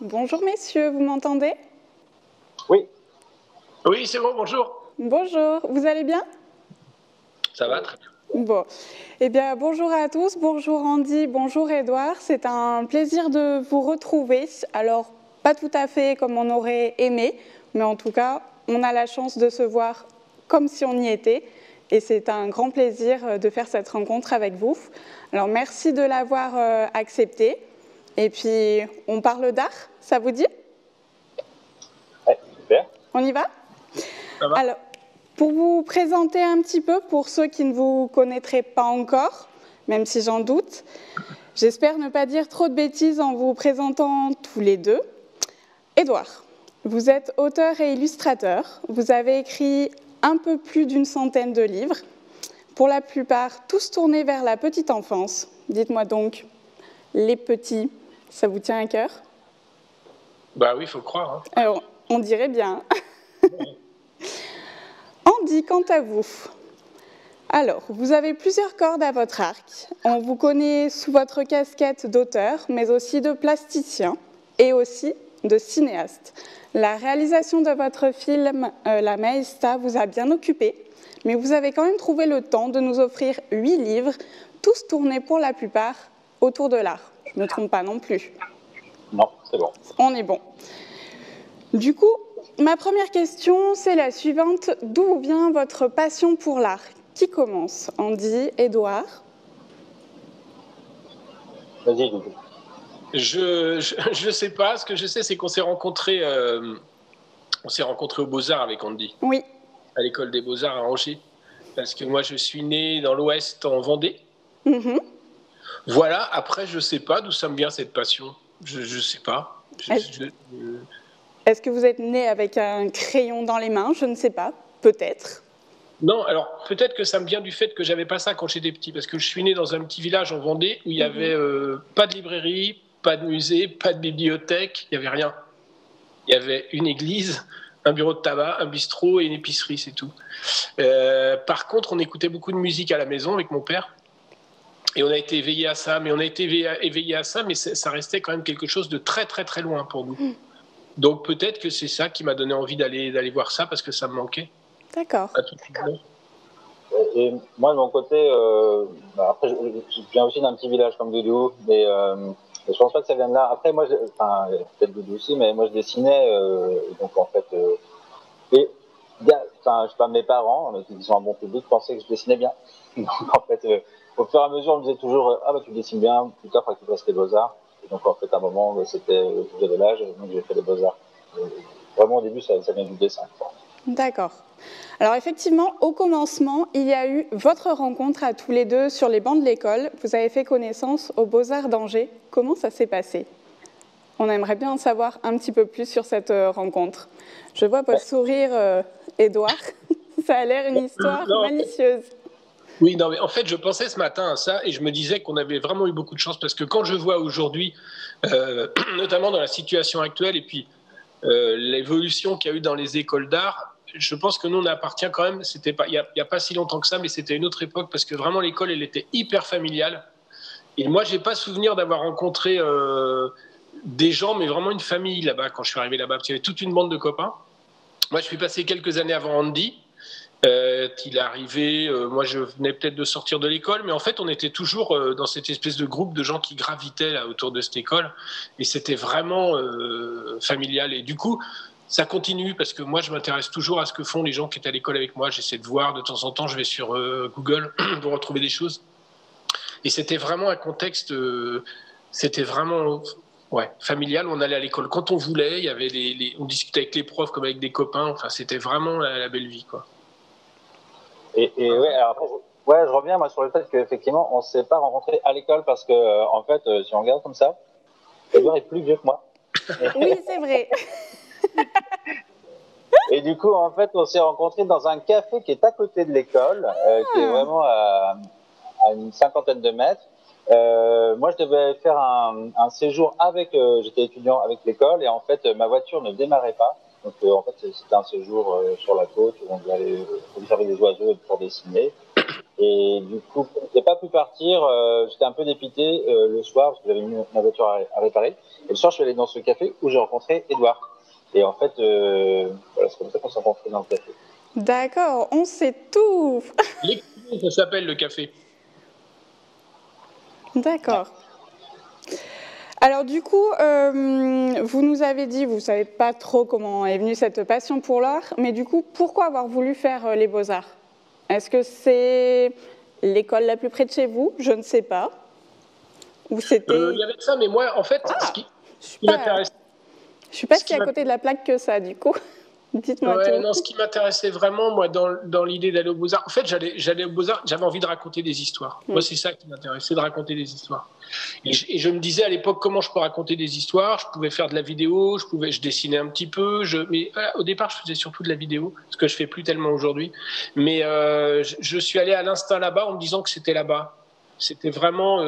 Bonjour messieurs, vous m'entendez? Oui. Oui, c'est bon, bonjour. Bonjour, vous allez bien? Ça va, très bien. Bon, eh bien bonjour à tous, bonjour Andy, bonjour Edouard, c'est un plaisir de vous retrouver. Alors, pas tout à fait comme on aurait aimé, mais en tout cas, on a la chance de se voir comme si on y était, et c'est un grand plaisir de faire cette rencontre avec vous. Alors, merci de l'avoir accepté, et puis on parle d'art, ça vous dit? Ouais, super. On y va? Ça va? Alors, pour vous présenter un petit peu, pour ceux qui ne vous connaîtraient pas encore, même si j'en doute, j'espère ne pas dire trop de bêtises en vous présentant tous les deux. Édouard, vous êtes auteur et illustrateur. Vous avez écrit un peu plus d'une centaine de livres, pour la plupart tous tournés vers la petite enfance. Dites-moi donc, les petits, ça vous tient à cœur? Bah oui, il faut le croire. Hein. Alors, on dirait bien. Andy, quant à vous, alors, vous avez plusieurs cordes à votre arc. On vous connaît sous votre casquette d'auteur, mais aussi de plasticien et aussi de cinéaste. La réalisation de votre film La Maesta vous a bien occupé, mais vous avez quand même trouvé le temps de nous offrir 8 livres, tous tournés pour la plupart autour de l'art. Je ne me trompe pas non plus. Non, c'est bon. On est bon. Du coup, ma première question, c'est la suivante. D'où vient votre passion pour l'art? Qui commence? Andy, Édouard? Vas-y, Doudou. Je sais pas. Ce que je sais, c'est qu'on s'est rencontrés aux Beaux-Arts avec Andy, Oui. à l'école des Beaux-Arts à Angers. Parce que moi, je suis né dans l'Ouest, en Vendée. Mhm. Voilà. Après, je sais pas d'où ça me vient cette passion. Je sais pas. Est-ce que vous êtes né avec un crayon dans les mains? Je ne sais pas. Peut-être. Non, alors peut-être que ça me vient du fait que j'avais pas ça quand j'étais petit, parce que je suis né dans un petit village en Vendée où il y avait pas de librairie, pas de musée, pas de bibliothèque, il y avait rien. Il y avait une église, un bureau de tabac, un bistrot et une épicerie, c'est tout. Par contre, on écoutait beaucoup de musique à la maison avec mon père. Et on a été éveillé à ça, mais ça restait quand même quelque chose de très très très loin pour nous. Donc peut-être que c'est ça qui m'a donné envie d'aller voir ça parce que ça me manquait. D'accord. À tout moment. Et moi, de mon côté, après, je viens aussi d'un petit village comme Doudou, mais je pense pas que ça vienne de là. Après, moi, enfin, peut-être Doudou aussi, mais moi, je dessinais, donc en fait, et, enfin, je sais pas, mes parents, qui sont un bon public, pensaient que je dessinais bien. Donc en fait, au fur et à mesure, on me disait toujours, ah bah tu dessines bien, plus tard, il faut que tu fasses les beaux-arts. Et donc en fait, à un moment, c'était, j'avais l'âge, donc j'ai fait les beaux-arts. Vraiment, au début, ça vient du dessin. D'accord. Alors effectivement, au commencement, il y a eu votre rencontre à tous les deux sur les bancs de l'école. Vous avez fait connaissance aux Beaux-Arts d'Angers. Comment ça s'est passé? On aimerait bien en savoir un petit peu plus sur cette rencontre. Je vois votre sourire, Édouard. Ça a l'air une histoire malicieuse. Oui, non, mais en fait, je pensais ce matin à ça et je me disais qu'on avait vraiment eu beaucoup de chance parce que quand je vois aujourd'hui, notamment dans la situation actuelle et puis l'évolution qu'il y a eu dans les écoles d'art, je pense que nous, on appartient quand même, c'était pas, il y a pas si longtemps que ça, mais c'était une autre époque parce que vraiment l'école, elle était hyper familiale. Et moi, j'ai pas souvenir d'avoir rencontré des gens, mais vraiment une famille là-bas quand je suis arrivé là-bas. Parce qu'il y avait toute une bande de copains. Moi, je suis passé quelques années avant Andy. Il est arrivé, moi je venais peut-être de sortir de l'école, mais en fait on était toujours dans cette espèce de groupe de gens qui gravitaient là, autour de cette école, et c'était vraiment familial. Et du coup, ça continue parce que moi je m'intéresse toujours à ce que font les gens qui étaient à l'école avec moi. J'essaie de voir de temps en temps, je vais sur Google pour retrouver des choses. Et c'était vraiment un contexte, c'était vraiment familial. On allait à l'école quand on voulait, il y avait on discutait avec les profs comme avec des copains. Enfin, c'était vraiment la belle vie, quoi. Et ouais, alors après, ouais, je reviens moi sur le fait qu'effectivement, on s'est pas rencontrés à l'école parce que, en fait, si on regarde comme ça, Edouard est plus vieux que moi. Oui, c'est vrai. Et du coup, en fait, on s'est rencontrés dans un café qui est à côté de l'école, qui est vraiment à une cinquantaine de mètres. Moi, je devais faire un séjour avec, j'étais étudiant avec l'école, et en fait, ma voiture ne démarrait pas. Donc, en fait, c'était un séjour sur la côte où on devait aller observer des oiseaux pour dessiner. Et du coup, j'ai pas pu partir. J'étais un peu dépité le soir parce que j'avais mis ma voiture à réparer. Et le soir, je suis allé dans ce café où j'ai rencontré Edouard. Et en fait, voilà, c'est comme ça qu'on s'est rencontrés dans le café. D'accord, on sait tout. Ça s'appelle le café. D'accord. Alors du coup, vous nous avez dit, vous ne savez pas trop comment est venue cette passion pour l'art, mais du coup, pourquoi avoir voulu faire les Beaux-Arts? Est-ce que c'est l'école la plus près de chez vous? Je ne sais pas. Ou c'était... Il y avait ça, mais moi, en fait, ce qui m'intéresse... Je ne suis pas si à côté de la plaque que ça, du coup. Dites-moi tout. Non, ce qui m'intéressait vraiment, moi, dans l'idée d'aller aux Beaux-Arts, en fait, j'allais aux Beaux-Arts, j'avais envie de raconter des histoires. Moi, c'est ça qui m'intéressait, de raconter des histoires. Et je me disais à l'époque, comment je peux raconter des histoires? Je pouvais faire de la vidéo, je dessinais un petit peu, mais au départ, je faisais surtout de la vidéo, ce que je fais plus tellement aujourd'hui. Mais je suis allé à l'instinct là-bas en me disant que c'était là-bas. C'était vraiment...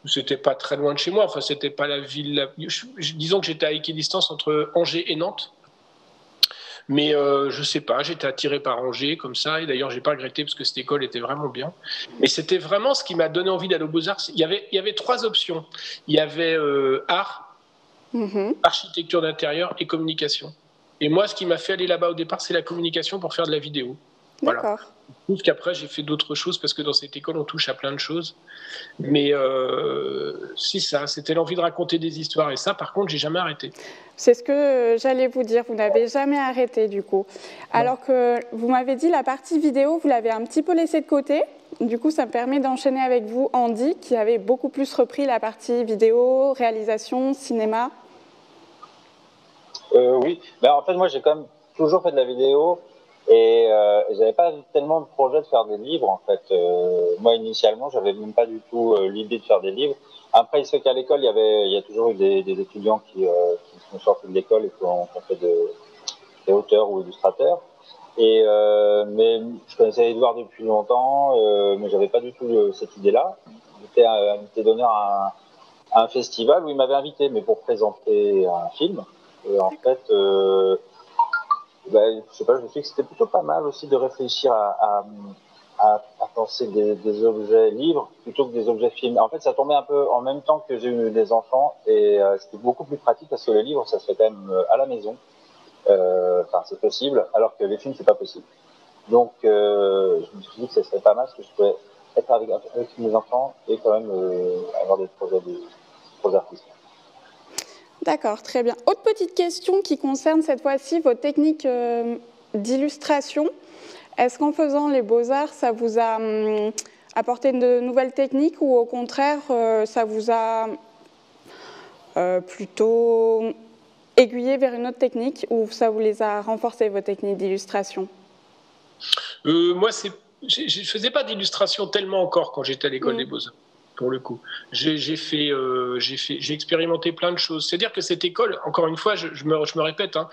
c'était pas très loin de chez moi, enfin, c'était pas la ville... disons que j'étais à équidistance entre Angers et Nantes. Mais je sais pas, j'étais attiré par Angers comme ça, et d'ailleurs j'ai pas regretté parce que cette école était vraiment bien. Mais c'était vraiment ce qui m'a donné envie d'aller aux Beaux-Arts. Il y avait trois options. Il y avait art, architecture d'intérieur et communication. Et moi, ce qui m'a fait aller là-bas au départ, c'est la communication pour faire de la vidéo. Voilà. D'accord. Je trouve qu'après, j'ai fait d'autres choses parce que dans cette école, on touche à plein de choses. Mais c'est ça, c'était l'envie de raconter des histoires. Et ça, par contre, j'ai jamais arrêté. C'est ce que j'allais vous dire, vous n'avez jamais arrêté du coup. Alors que vous m'avez dit la partie vidéo, vous l'avez un petit peu laissée de côté. Du coup, ça me permet d'enchaîner avec vous, Andy, qui avait beaucoup plus repris la partie vidéo, réalisation, cinéma. Oui, ben, en fait, moi, j'ai quand même toujours fait de la vidéo et j'avais pas tellement de projet de faire des livres. En fait, moi, initialement, j'avais même pas du tout l'idée de faire des livres. Après, il se fait qu'à l'école, il y a toujours eu des étudiants qui sont sortis de l'école et qui ont fait des auteurs ou illustrateurs. Et mais je connaissais Edouard depuis longtemps, mais j'avais pas du tout cette idée-là. J'étais invité d'honneur à un festival où il m'avait invité, mais pour présenter un film. Et en fait, ben, je sais pas, je me suis dit que c'était plutôt pas mal aussi de réfléchir à penser des objets livres plutôt que des objets films. En fait, ça tombait un peu en même temps que j'ai eu des enfants et c'était beaucoup plus pratique parce que le livre, ça se fait quand même à la maison. Enfin, c'est possible, alors que les films, c'est pas possible. Donc, je me suis dit que ce serait pas mal parce que je pouvais être avec mes enfants et quand même avoir des projets artistiques. D'accord, très bien. Autre petite question qui concerne cette fois-ci vos techniques d'illustration. Est-ce qu'en faisant les Beaux-Arts, ça vous a apporté de nouvelles techniques ou au contraire, ça vous a plutôt aiguillé vers une autre technique ou ça vous les a renforcées, vos techniques d'illustration? Moi, je faisais pas d'illustration tellement encore quand j'étais à l'école des Beaux-Arts. Pour le coup, j'ai expérimenté plein de choses. C'est-à-dire que cette école, encore une fois, je me répète, hein,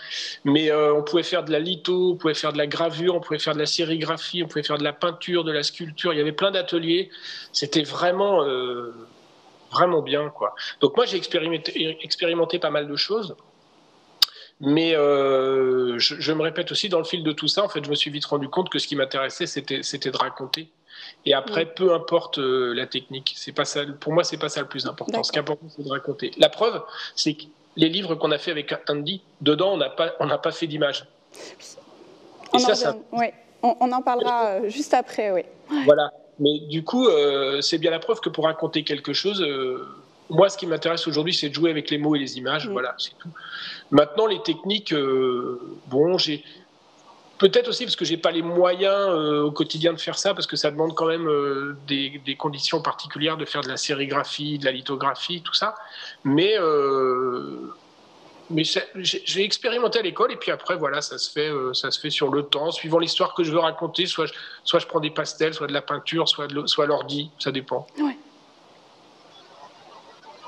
mais on pouvait faire de la litho, on pouvait faire de la gravure, on pouvait faire de la sérigraphie, on pouvait faire de la peinture, de la sculpture. Il y avait plein d'ateliers. C'était vraiment, vraiment bien, quoi. Donc moi, j'ai expérimenté pas mal de choses. Mais je me répète aussi, dans le fil de tout ça, en fait, je me suis vite rendu compte que ce qui m'intéressait, c'était de raconter. Et après, peu importe la technique, c'est pas ça. Pour moi, c'est pas ça le plus important. Ce qui est important, c'est de raconter. La preuve, c'est que les livres qu'on a fait avec Andy, dedans, on n'a pas fait d'image. Et ça, oui. On en parlera juste après, oui. Voilà. Mais du coup, c'est bien la preuve que pour raconter quelque chose, moi, ce qui m'intéresse aujourd'hui, c'est de jouer avec les mots et les images. Voilà, c'est tout. Maintenant, les techniques, bon, j'ai peut-être aussi parce que j'ai pas les moyens au quotidien de faire ça, parce que ça demande quand même des conditions particulières de faire de la sérigraphie, de la lithographie, tout ça. Mais j'ai expérimenté à l'école et puis après, voilà, ça se fait sur le temps, suivant l'histoire que je veux raconter. Soit je prends des pastels, soit de la peinture, soit l'ordi, ça dépend. Ouais.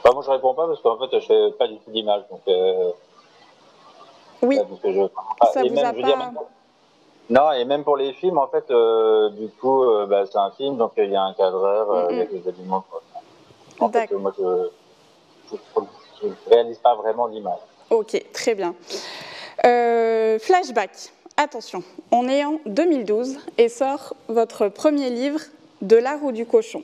Bah, moi, je réponds pas parce qu'en fait, je fais pas du tout d'image. Donc, oui, ça vous a pas... Non, et même pour les films, en fait, du coup, bah, c'est un film, donc il y a un cadreur, il y a des éléments. En fait, moi, je réalise pas vraiment l'image. Ok, très bien. Flashback. attention, on est en 2012 et sort votre premier livre, De la roue du cochon.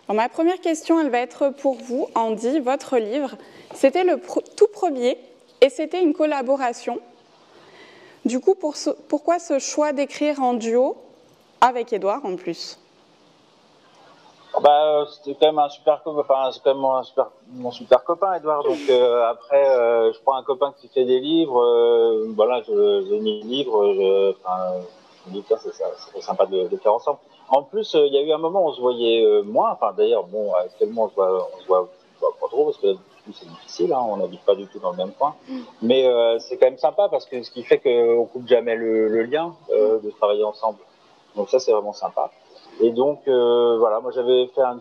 Alors, ma première question, elle va être pour vous, Andy. Votre livre, c'était le tout premier et c'était une collaboration. Du coup, pourquoi ce choix d'écrire en duo avec Édouard en plus? C'était quand même un super copain, enfin, c'est quand même mon super copain, Edouard. Donc après, je prends un copain qui fait des livres, voilà, j'ai mis le livre, je me dis tiens, c'est sympa de le faire ensemble. En plus, il y a eu un moment où on se voyait moins. Enfin, d'ailleurs, bon, actuellement, on se voit pas trop parce que c'est difficile, hein, on n'habite pas du tout dans le même coin. Mais c'est quand même sympa parce que ce qui fait qu'on coupe jamais le lien de travailler ensemble. Donc ça, c'est vraiment sympa. Et donc, voilà, moi j'avais fait une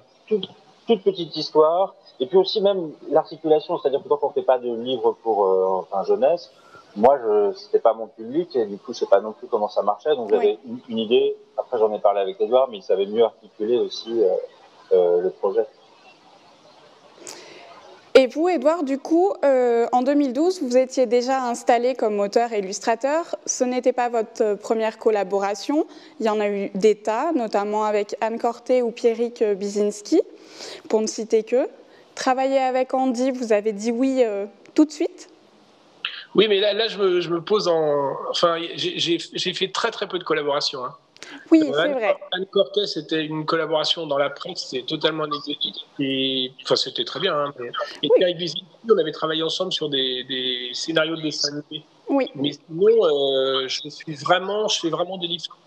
toute petite histoire. Et puis aussi même l'articulation, c'est-à-dire que quand on fait pas de livre pour enfin, jeunesse, moi, c'était pas mon public et du coup, je sais pas non plus comment ça marchait. Donc j'avais une idée. Après, j'en ai parlé avec Edouard, mais il savait mieux articuler aussi le projet. Et vous, Édouard, du coup, en 2012, vous étiez déjà installé comme auteur et illustrateur. Ce n'était pas votre première collaboration. Il y en a eu des tas, notamment avec Anne Corté ou Pierrick Bizinski, pour ne citer que. Travailler avec Andy, vous avez dit oui tout de suite? Oui, mais là je me pose en... Enfin, j'ai fait très très peu de collaborations. Hein. Oui, c'est vrai. Anne Corté, c'était une collaboration dans la presse, c'était totalement anecdotique. Et, enfin, c'était très bien. Hein, et Pierrick Bizinski, on avait travaillé ensemble sur des scénarios de dessin animé. Oui. Mais sinon, je fais vraiment des livres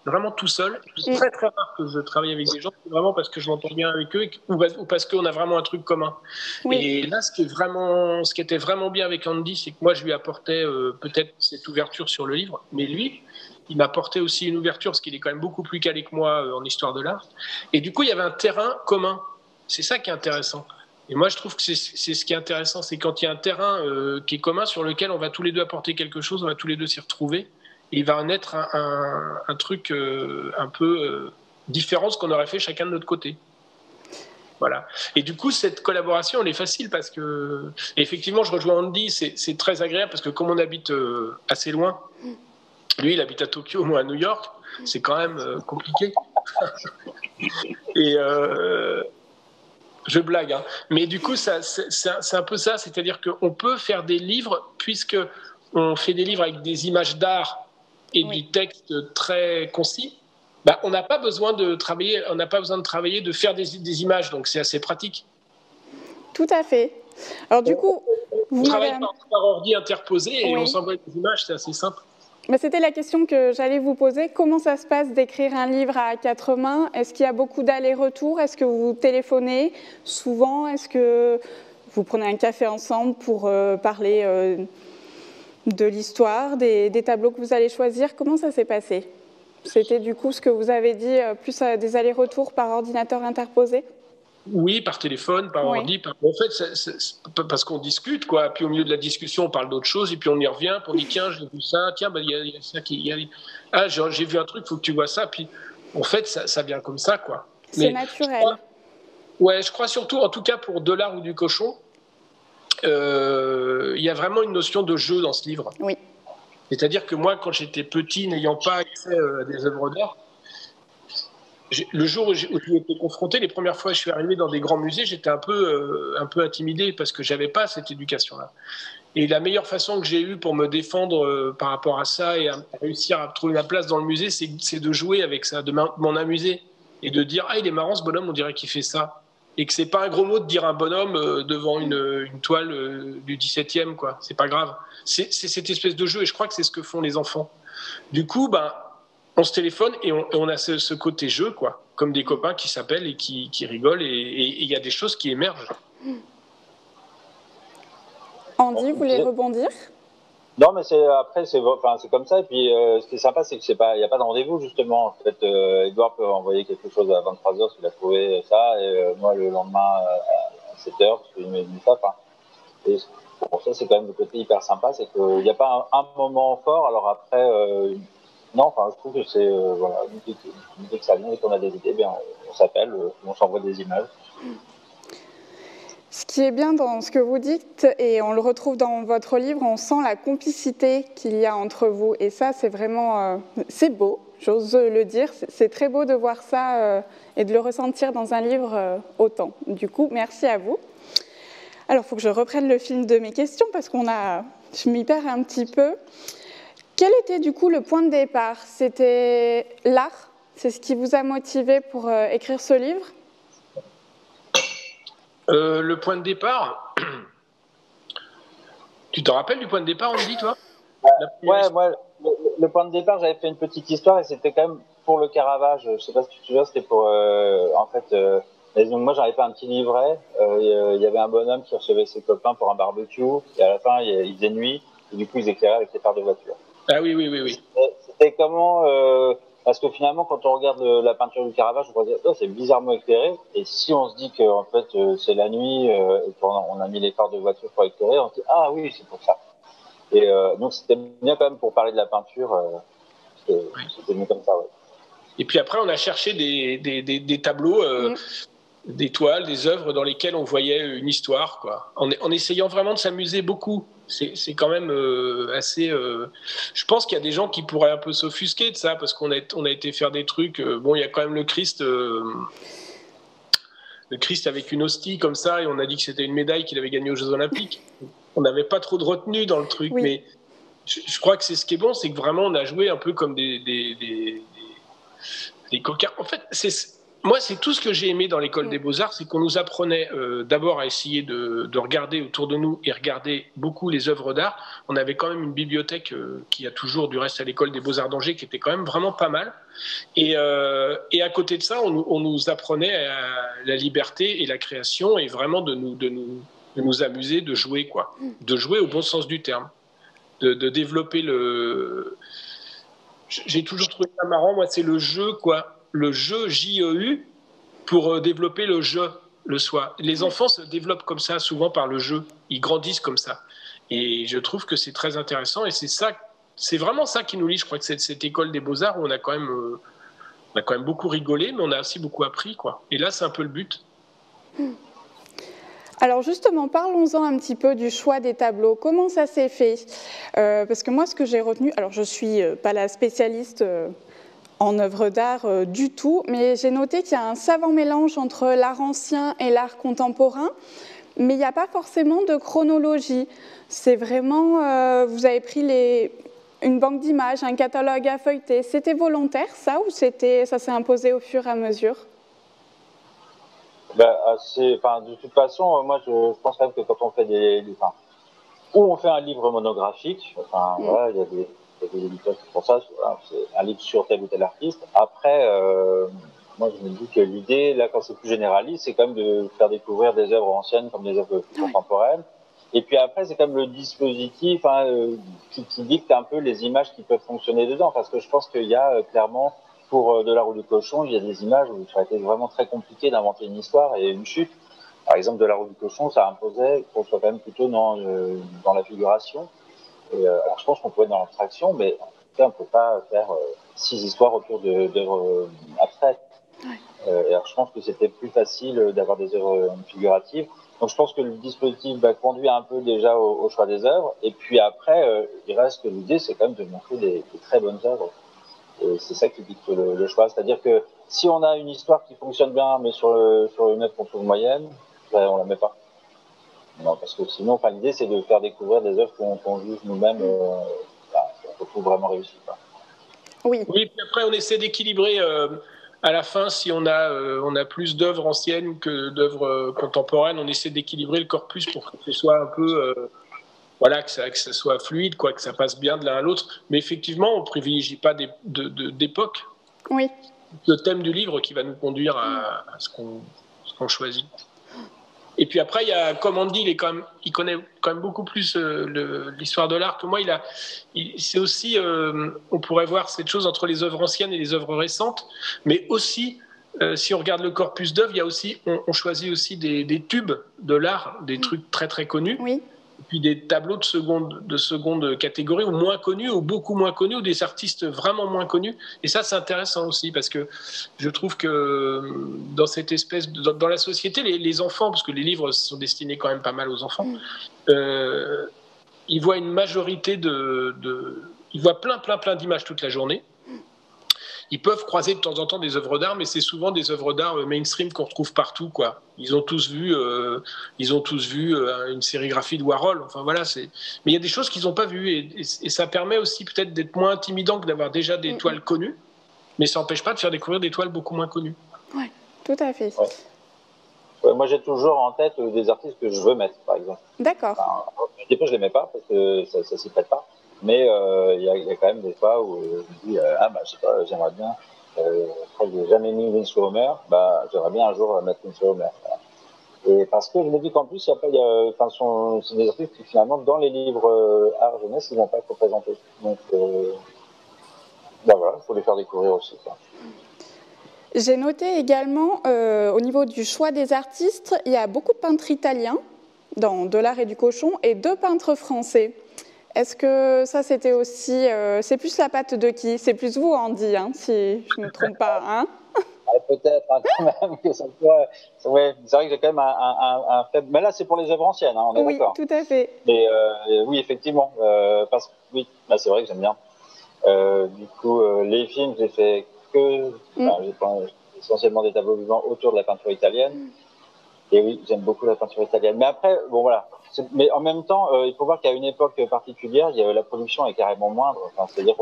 vraiment tout seul. C'est très très rare que je travaille avec des gens, vraiment parce que je m'entends bien avec eux ou parce qu'on a vraiment un truc commun. Oui. Et là, ce qui était vraiment bien avec Andy, c'est que moi, je lui apportais peut-être cette ouverture sur le livre, mais lui, il m'apportait aussi une ouverture parce qu'il est quand même beaucoup plus calé que moi en histoire de l'art. Et du coup, il y avait un terrain commun. C'est ça qui est intéressant. Et moi, je trouve que c'est ce qui est intéressant, c'est quand il y a un terrain qui est commun sur lequel on va tous les deux apporter quelque chose, on va tous les deux s'y retrouver. Et il va en être un truc un peu différent de ce qu'on aurait fait chacun de notre côté. Voilà. Et du coup, cette collaboration, elle est facile parce que, effectivement, je rejoins Andy, c'est très agréable parce que comme on habite assez loin, lui, il habite à Tokyo, moi à New York, c'est quand même compliqué. Et je blague, hein. Mais du coup, c'est un peu ça, c'est-à-dire qu'on peut faire des livres puisque on fait des livres avec des images d'art et du texte très concis, bah, on n'a pas besoin de travailler, de faire des images, donc c'est assez pratique. Tout à fait. Alors du coup, on travaille par ordi interposé et on s'envoie des images, c'est assez simple. Mais c'était la question que j'allais vous poser. Comment ça se passe d'écrire un livre à quatre mains? Est-ce qu'il y a beaucoup d'allers-retours? Est-ce que vous téléphonez souvent? Est-ce que vous prenez un café ensemble pour parler de l'histoire, des tableaux que vous allez choisir? Comment ça s'est passé? C'était du coup ce que vous avez dit, plus des allers-retours par ordinateur interposé? Oui, par téléphone, par ordi. En fait, parce qu'on discute, quoi. Puis au milieu de la discussion, on parle d'autre chose, et puis on y revient, puis on dit tiens, j'ai vu ça, tiens, il y a ça qui. Ah, j'ai vu un truc, il faut que tu vois ça. Puis en fait, ça vient comme ça, quoi. C'est naturel. Je crois surtout, en tout cas pour De l'art ou du cochon, il y a vraiment une notion de jeu dans ce livre. Oui. C'est-à-dire que moi, quand j'étais petit, n'ayant pas accès à des œuvres d'art, le jour où j'y étais confronté, les premières fois que je suis arrivé dans des grands musées, j'étais un peu intimidé parce que j'avais pas cette éducation-là. Et la meilleure façon que j'ai eue pour me défendre par rapport à ça et à réussir à trouver ma place dans le musée, c'est de jouer avec ça, de m'en amuser et de dire ah il est marrant ce bonhomme, on dirait qu'il fait ça. Et que c'est pas un gros mot de dire un bonhomme devant une toile du 17e, quoi. C'est pas grave. C'est cette espèce de jeu et je crois que c'est ce que font les enfants. Du coup, on se téléphone et on a ce côté jeu, quoi, comme des copains qui s'appellent et qui rigolent et il y a des choses qui émergent. Andy, vous voulez rebondir? Non, mais après c'est comme ça. Et puis ce qui est sympa, c'est que il y a pas de rendez-vous justement. En fait, Edouard peut envoyer quelque chose à 23h s'il a trouvé ça, et moi le lendemain à 7h parce qu'il m'a dit ça. Et pour ça, c'est quand même le côté hyper sympa, c'est qu'il n'y a pas un moment fort. Alors après, non, je trouve que c'est voilà, dès que ça vient et qu'on a des idées, on s'appelle, on s'envoie des images. Ce qui est bien dans ce que vous dites, et on le retrouve dans votre livre, on sent la complicité qu'il y a entre vous. Et ça, c'est vraiment, c'est beau, j'ose le dire. C'est très beau de voir ça et de le ressentir dans un livre autant. Du coup, merci à vous. Alors, il faut que je reprenne le fil de mes questions parce je m'y perds un petit peu. Quel était du coup le point de départ? C'était l'art? C'est ce qui vous a motivé pour écrire ce livre? Le point de départ, tu te rappelles du point de départ, on me dit, toi? Ouais, moi, le point de départ, j'avais fait une petite histoire et c'était quand même pour le Caravage. Je sais pas si tu te souviens, c'était pour, en fait, donc moi j'avais fait un petit livret. Il y avait un bonhomme qui recevait ses copains pour un barbecue et à la fin il faisait nuit et du coup ils éclairaient avec les phares de voiture. Ah oui, oui, oui, oui. C'était comment parce que finalement, quand on regarde la peinture du Caravage, on va dire, oh, c'est bizarrement éclairé. Et si on se dit que en fait c'est la nuit et qu'on a mis les phares de voiture pour éclairer, on se dit ah oui, c'est pour ça. Et donc c'était bien quand même pour parler de la peinture. C'était mieux comme ça, ouais. Et puis après, on a cherché des tableaux, des toiles, des œuvres dans lesquelles on voyait une histoire, quoi. En essayant vraiment de s'amuser beaucoup. C'est quand même assez... Je pense qu'il y a des gens qui pourraient un peu s'offusquer de ça, parce qu'on a été faire des trucs... bon, il y a quand même le Christ avec une hostie comme ça, et on a dit que c'était une médaille qu'il avait gagnée aux Jeux Olympiques. On n'avait pas trop de retenue dans le truc, oui. Mais je crois que c'est ce qui est bon, c'est que vraiment on a joué un peu comme des coquins. En fait, moi, c'est tout ce que j'ai aimé dans l'école des Beaux-Arts, c'est qu'on nous apprenait d'abord à essayer de regarder autour de nous et regarder beaucoup les œuvres d'art. On avait quand même une bibliothèque qui a toujours du reste à l'école des Beaux-Arts d'Angers qui était quand même vraiment pas mal. Et à côté de ça, on nous apprenait la liberté et la création et vraiment de nous amuser, de jouer, quoi. De jouer au bon sens du terme. De développer le... J'ai toujours trouvé ça marrant, moi, c'est le jeu, quoi. Le jeu J-E-U pour développer le jeu, le soi. Les enfants se développent comme ça, souvent par le jeu. Ils grandissent comme ça. Et je trouve que c'est très intéressant et c'est vraiment ça qui nous lie. Je crois que c'est cette école des Beaux-Arts où on a quand même beaucoup rigolé, mais on a aussi beaucoup appris, quoi. Et là, c'est un peu le but. Alors justement, parlons-en un petit peu du choix des tableaux. Comment ça s'est fait? Parce que moi, ce que j'ai retenu, alors je ne suis pas la spécialiste en œuvre d'art du tout, mais j'ai noté qu'il y a un savant mélange entre l'art ancien et l'art contemporain, mais il n'y a pas forcément de chronologie. C'est vraiment, vous avez pris une banque d'images, un catalogue à feuilleter. C'était volontaire ça ou ça s'est imposé au fur et à mesure? De toute façon, moi je pense quand même que quand on fait ou on fait un livre monographique, voilà, il y a des éditeurs qui font ça, c'est un livre sur tel ou tel artiste. Après, moi je me dis que l'idée, là quand c'est plus généraliste, c'est quand même de faire découvrir des œuvres anciennes comme des œuvres plus contemporaines. Et puis après, c'est comme le dispositif qui dicte un peu les images qui peuvent fonctionner dedans, parce que je pense qu'il y a clairement, pour De la roue du cochon, il y a des images où ça a été vraiment très compliqué d'inventer une histoire et une chute. Par exemple, De la roue du cochon, ça imposait qu'on soit quand même plutôt dans la figuration. Et, alors, je pense qu'on peut être dans l'abstraction, mais en tout cas, on ne peut pas faire 6 histoires autour d'œuvres abstraites. Et alors, je pense que c'était plus facile d'avoir des œuvres figuratives. Donc, je pense que le dispositif conduit un peu déjà au choix des œuvres. Et puis après, il reste que l'idée, c'est quand même de montrer des très bonnes œuvres. Et c'est ça qui dicte le choix. C'est-à-dire que si on a une histoire qui fonctionne bien, mais sur une œuvre qu'on trouve moyenne, on la met pas. Non, parce que sinon, l'idée, c'est de faire découvrir des œuvres qu'on juge nous-mêmes, qu'on trouve vraiment réussies. Oui. Oui, puis après, on essaie d'équilibrer à la fin, si on a plus d'œuvres anciennes que d'œuvres contemporaines, on essaie d'équilibrer le corpus pour que ce soit un peu... voilà, que ça soit fluide, quoi, que ça passe bien de l'un à l'autre. Mais effectivement, on ne privilégie pas d'époque. Oui. Le thème du livre qui va nous conduire à ce qu'on choisit. Et puis après, il y a, comme Andy, il connaît quand même beaucoup plus l'histoire de l'art que moi. C'est aussi, on pourrait voir cette chose entre les œuvres anciennes et les œuvres récentes, mais aussi, si on regarde le corpus d'œuvres, il y a aussi, on choisit aussi des tubes de l'art, des trucs très très connus. Oui. puis des tableaux de seconde catégorie, ou moins connus, ou beaucoup moins connus, ou des artistes vraiment moins connus. Et ça, c'est intéressant aussi, parce que je trouve que dans cette espèce dans la société, les enfants, parce que les livres sont destinés quand même pas mal aux enfants, ils voient une majorité ils voient plein d'images toute la journée. Ils peuvent croiser de temps en temps des œuvres d'art, mais c'est souvent des œuvres d'art mainstream qu'on retrouve partout, quoi. Ils ont tous vu une sérigraphie de Warhol. Enfin voilà, mais il y a des choses qu'ils n'ont pas vues, et ça permet aussi peut-être d'être moins intimidant que d'avoir déjà des toiles connues, mais ça n'empêche pas de faire découvrir des toiles beaucoup moins connues. Oui, tout à fait. Ouais, moi, j'ai toujours en tête des artistes que je veux mettre, par exemple. D'accord. Enfin, des fois, je les mets pas parce que ça s'y prête pas. Mais il y a quand même des fois où je me dis je sais pas, j'aimerais bien. Après, j'ai jamais mis Winslow Homer. J'aimerais bien un jour mettre Winslow Homer. Voilà. Et parce que je me dis qu'en plus, c'est des artistes qui finalement dans les livres art jeunesse, ils vont pas être représentés. Donc voilà, il faut les faire découvrir aussi, quoi. J'ai noté également, au niveau du choix des artistes, il y a beaucoup de peintres italiens dans De l'art et du cochon et 2 peintres français. Est-ce que ça, c'était aussi... c'est plus la patte de qui? C'est plus vous, Andy, hein, si je ne me trompe pas. Hein? Peut-être, hein, quand même, que ça soit... Ouais, c'est vrai que j'ai quand même un faible... Mais là, c'est pour les œuvres anciennes, hein, on est d'accord. Oui, tout à fait. Mais oui, effectivement, parce que oui, c'est vrai que j'aime bien. Du coup, les films, j'ai fait que... j'ai essentiellement des tableaux vivants autour de la peinture italienne. Et oui, j'aime beaucoup la peinture italienne. Mais après, bon voilà. Mais en même temps, il faut voir qu'à une époque particulière, la production est carrément moindre. Enfin, c'est-à-dire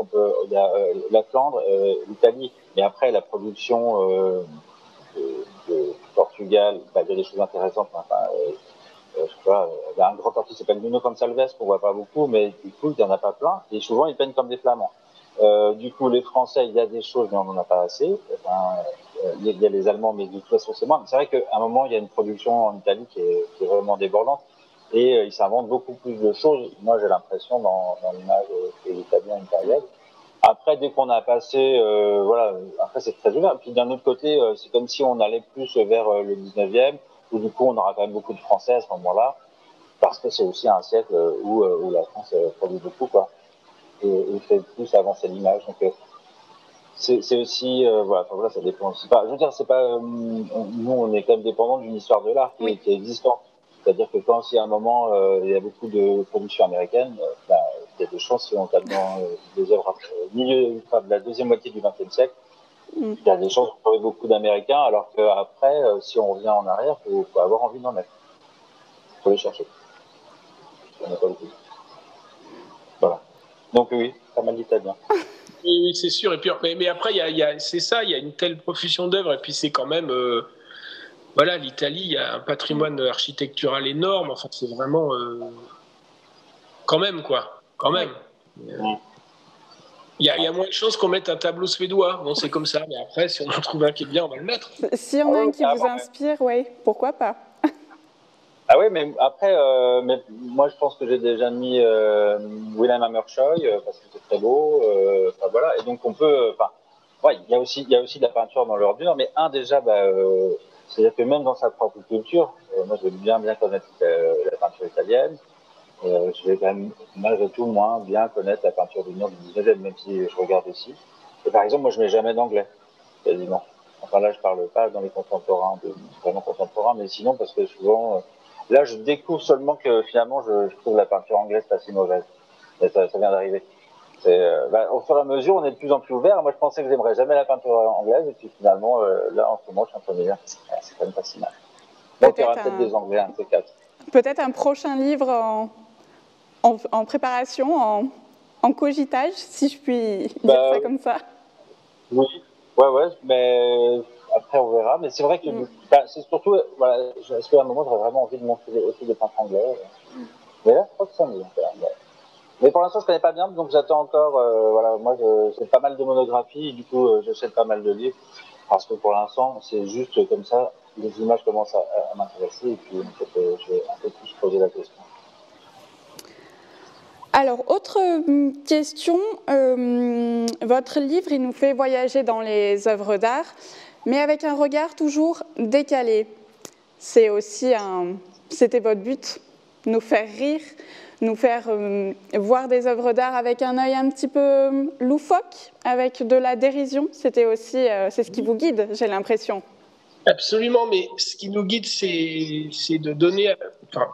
il y a la Flandre, l'Italie, mais après la production de Portugal, il y a des choses intéressantes. Je sais pas, il y a un grand artiste qui s'appelle Nuno Gonçalves qu'on voit pas beaucoup, mais du coup, il y en a pas plein. Et souvent, ils peignent comme des Flamands. Du coup, les Français, il y a des choses, mais on n'en a pas assez. Il y a les Allemands, mais de toute façon, c'est moins. C'est vrai qu'à un moment, il y a une production en Italie qui est vraiment débordante. Et ils s'inventent beaucoup plus de choses, moi j'ai l'impression, dans l'image que l'italien impérial. Après, dès qu'on a passé, après c'est très humain. Puis d'un autre côté, c'est comme si on allait plus vers le 19e, où du coup on aura quand même beaucoup de Français à ce moment-là, parce que c'est aussi un siècle où la France produit beaucoup, quoi, et fait plus avancer l'image. Donc c'est aussi, ça dépend aussi. Je veux dire, c'est pas, nous on est quand même dépendant d'une histoire de l'art qui est existante. C'est-à-dire que quand il y a un moment, il y a beaucoup de productions américaines, il y a des chances si on tape dans des œuvres de la deuxième moitié du XXe siècle, il y a des chances de trouver beaucoup d'Américains, alors qu'après, si on revient en arrière, il faut avoir envie d'en mettre. Il faut les chercher. On n'a pas beaucoup. Voilà. Donc oui, pas mal d'Italiens. Oui, c'est sûr. Et puis, mais après, c'est ça, il y a une telle profusion d'œuvres, et puis c'est quand même... voilà, l'Italie, il y a un patrimoine architectural énorme. Enfin, c'est vraiment... quand même, quoi. Quand même. Il y a moins de chances qu'on mette un tableau suédois. Bon, c'est comme ça. Mais après, si on en trouve un qui est bien, on va le mettre. S'il y en a un qui vous inspire, oui, pourquoi pas. Ah oui, mais après, mais moi, je pense que j'ai déjà mis Wilhelm Hammershøi parce que c'est très beau. Voilà. Et donc, on peut... il y a aussi de la peinture dans l'ordure, mais déjà, c'est-à-dire que même dans sa propre culture, moi je veux bien connaître la peinture italienne, je vais quand même malgré tout moins bien connaître la peinture du Nord du 19e, même si je regarde aussi. Et par exemple, moi je mets jamais d'anglais, quasiment. Enfin là je parle pas dans les contemporains, vraiment contemporains, mais sinon parce que souvent, là je découvre seulement que finalement je trouve la peinture anglaise pas si mauvaise. Et ça vient d'arriver. Au fur et à mesure, on est de plus en plus ouvert. Moi, je pensais que j'aimerais jamais la peinture anglaise, et puis finalement, là, en ce moment, je suis en train de dire, c'est quand même pas si mal. Donc, il y aura peut-être des Anglais, un de ces 4. Peut-être un prochain livre en préparation, en cogitage, si je puis dire ça comme ça. Oui, ouais, mais après, on verra. Mais c'est vrai que c'est surtout, est-ce qu'à un moment, j'aurais vraiment envie de montrer aussi des peintres anglais. Mais là, je crois que ça me vient. Mais pour l'instant, je connais pas bien, donc j'attends encore. Moi, j'ai pas mal de monographies, et du coup, j'achète pas mal de livres, parce que pour l'instant, c'est juste comme ça, les images commencent à m'intéresser, et puis en fait, je vais un peu plus poser la question. Alors, autre question, votre livre, il nous fait voyager dans les œuvres d'art, mais avec un regard toujours décalé. C'est aussi c'était votre but nous faire rire, nous faire voir des œuvres d'art avec un œil un petit peu loufoque, avec de la dérision. C'était aussi, c'est ce qui vous guide, j'ai l'impression. Absolument, mais ce qui nous guide, c'est de donner, enfin,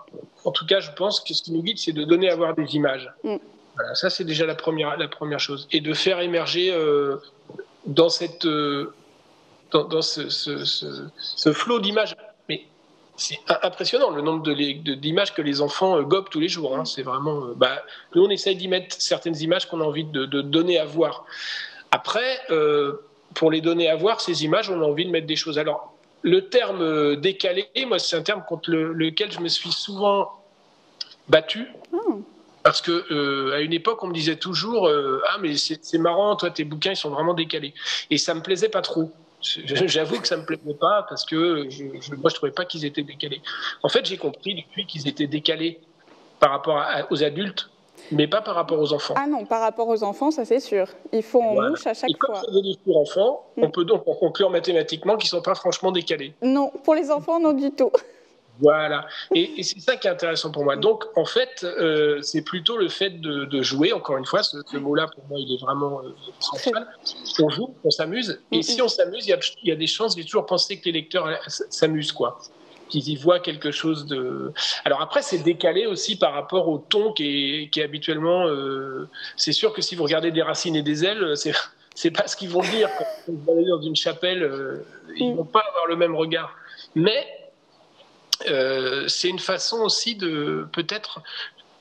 en tout cas, je pense que ce qui nous guide, c'est de donner à voir des images. Voilà, ça, c'est déjà la première chose. Et de faire émerger dans ce flot d'images. Mais c'est impressionnant le nombre d'images que les enfants gobent tous les jours. Hein. C'est vraiment. Nous, on essaye d'y mettre certaines images qu'on a envie de donner à voir. Après, pour les donner à voir, ces images, on a envie de mettre des choses. Alors, le terme décalé, moi, c'est un terme contre lequel je me suis souvent battu. Parce que à une époque, on me disait toujours ah, mais c'est marrant, toi, tes bouquins, ils sont vraiment décalés. Et ça me plaisait pas trop. J'avoue que ça me plaisait pas parce que moi, je trouvais pas qu'ils étaient décalés. En fait, j'ai compris depuis qu'ils étaient décalés par rapport aux adultes, mais pas par rapport aux enfants. Ah non, par rapport aux enfants, ça c'est sûr. Il faut en mouche à chaque fois. Et comme c'est des livres pour enfants, on peut donc en conclure mathématiquement qu'ils sont pas franchement décalés. Non, pour les enfants, non du tout. Voilà, et c'est ça qui est intéressant pour moi. Donc, en fait, c'est plutôt le fait de jouer, encore une fois, ce mot-là, pour moi, il est vraiment central. On joue, on s'amuse, et si on s'amuse, il y a des chances, j'ai toujours pensé que les lecteurs s'amusent, quoi. Qu'ils y voient quelque chose de... Alors après, c'est décalé aussi par rapport au ton qui est habituellement... C'est sûr que si vous regardez Des racines et des ailes, c'est pas ce qu'ils vont dire. Quand vous allez dans une chapelle, ils vont pas avoir le même regard. Mais... c'est une façon aussi de peut-être,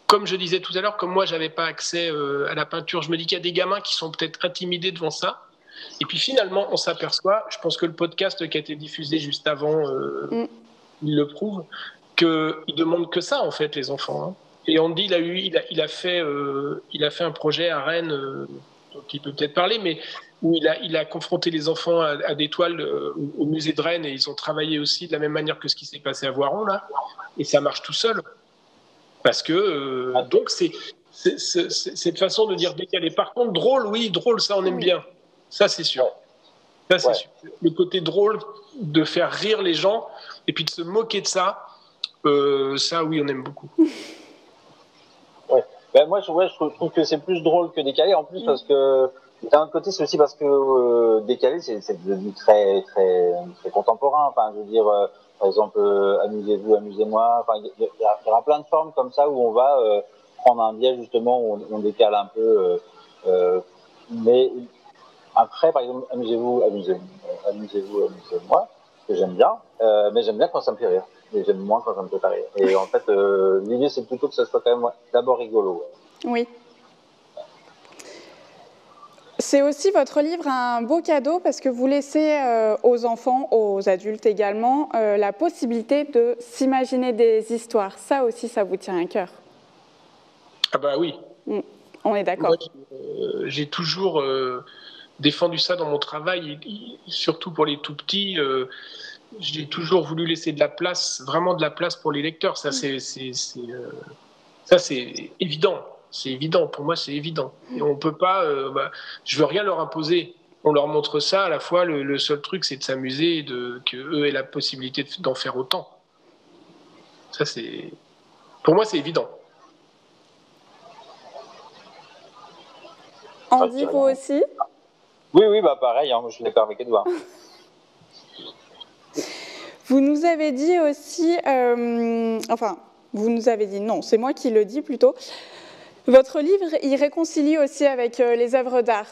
comme je disais tout à l'heure, comme moi j'avais pas accès à la peinture, je me dis qu'il y a des gamins qui sont peut-être intimidés devant ça. Et puis finalement, on s'aperçoit, je pense que le podcast qui a été diffusé juste avant, il le prouve, qu'ils demandent que ça en fait les enfants. Hein. Et on dit il a fait un projet à Rennes, dont il peut peut-être parler, mais où il a confronté les enfants à des toiles au musée de Rennes et ils ont travaillé aussi de la même manière que ce qui s'est passé à Voiron là, et ça marche tout seul parce que donc c'est cette façon de dire décalé. Par contre drôle, oui drôle, ça on aime bien, ça c'est sûr. Ça c'est sûr. Le côté drôle de faire rire les gens et puis de se moquer de ça, ça oui on aime beaucoup. Ben moi je trouve que c'est plus drôle que décalé en plus parce que d'un autre côté, c'est aussi parce que décalé, c'est devenu très contemporain. Enfin, je veux dire, par exemple, amusez-vous, amusez-moi. Enfin, il y aura plein de formes comme ça où on va prendre un biais justement où on décale un peu. Mais après, par exemple, amusez-vous, amusez-moi, que j'aime bien. Mais j'aime bien quand ça me fait rire. Et j'aime moins quand ça me fait pas rire. Et en fait, l'idée, c'est plutôt que ça soit quand même d'abord rigolo. Oui. C'est aussi votre livre un beau cadeau parce que vous laissez aux enfants, aux adultes également, la possibilité de s'imaginer des histoires. Ça aussi, ça vous tient à cœur. Ah bah oui. On est d'accord. J'ai toujours défendu ça dans mon travail, surtout pour les tout petits. J'ai toujours voulu laisser de la place, vraiment de la place pour les lecteurs. Ça, c'est évident. C'est évident, pour moi c'est évident. Et on peut pas, je veux rien leur imposer. On leur montre ça, à la fois le seul truc c'est de s'amuser et qu'eux aient la possibilité d'en faire autant. Ça c'est, pour moi c'est évident. Andy, vous aussi ? Oui, bah pareil, hein, je suis d'accord avec Edouard. Vous nous avez dit aussi, vous nous avez dit, non, c'est moi qui le dis plutôt. Votre livre, il réconcilie aussi avec les œuvres d'art,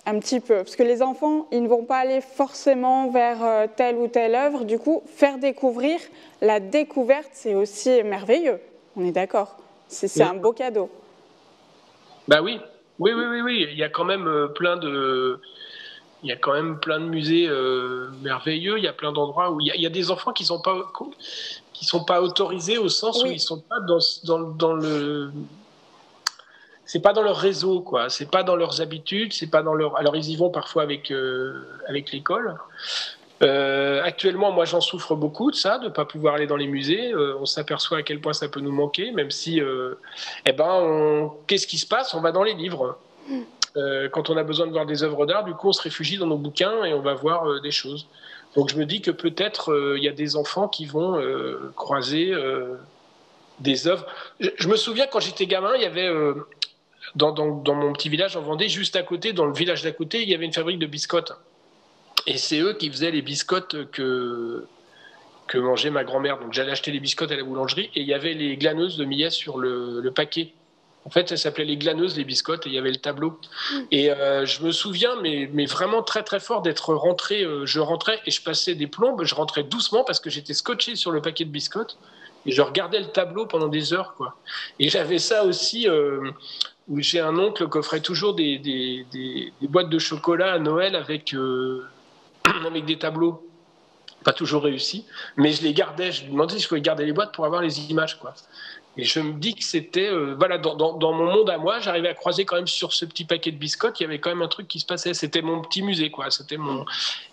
un petit peu, parce que les enfants, ils ne vont pas aller forcément vers telle ou telle œuvre. Du coup, faire découvrir, la découverte, c'est aussi merveilleux. On est d'accord. C'est un beau cadeau. Bah oui. Il y a quand même plein de musées merveilleux. Il y a plein d'endroits où il y a des enfants qui sont pas autorisés au sens où ils sont pas dans le c'est pas dans leur réseau, quoi. C'est pas dans leurs habitudes, c'est pas dans leur. Alors ils y vont parfois avec l'école. Actuellement, moi, j'en souffre beaucoup de ça, de pas pouvoir aller dans les musées. On s'aperçoit à quel point ça peut nous manquer, même si, qu'est-ce qui se passe ? On va dans les livres. Quand on a besoin de voir des œuvres d'art, du coup, on se réfugie dans nos bouquins et on va voir des choses. Donc, je me dis que peut-être il y a des enfants qui vont croiser des œuvres. Je me souviens quand j'étais gamin, il y avait dans mon petit village en Vendée, juste à côté, dans le village d'à côté, il y avait une fabrique de biscottes. Et c'est eux qui faisaient les biscottes que mangeait ma grand-mère. Donc j'allais acheter les biscottes à la boulangerie et il y avait les glaneuses de millet sur le paquet. En fait, ça s'appelait les glaneuses, les biscottes, et il y avait le tableau. Et je me souviens, mais vraiment très très fort, d'être rentré. Je rentrais et je passais des plombes. Je rentrais doucement parce que j'étais scotché sur le paquet de biscottes et je regardais le tableau pendant des heures, quoi. Et j'avais ça aussi. Où j'ai un oncle qui offrait toujours des boîtes de chocolat à Noël avec des tableaux. Pas toujours réussi, mais je les gardais. Je me demandais si je pouvais garder les boîtes pour avoir les images, quoi. Et je me dis que c'était, voilà, dans mon monde à moi, j'arrivais à croiser quand même sur ce petit paquet de biscottes, il y avait quand même un truc qui se passait. C'était mon petit musée, quoi.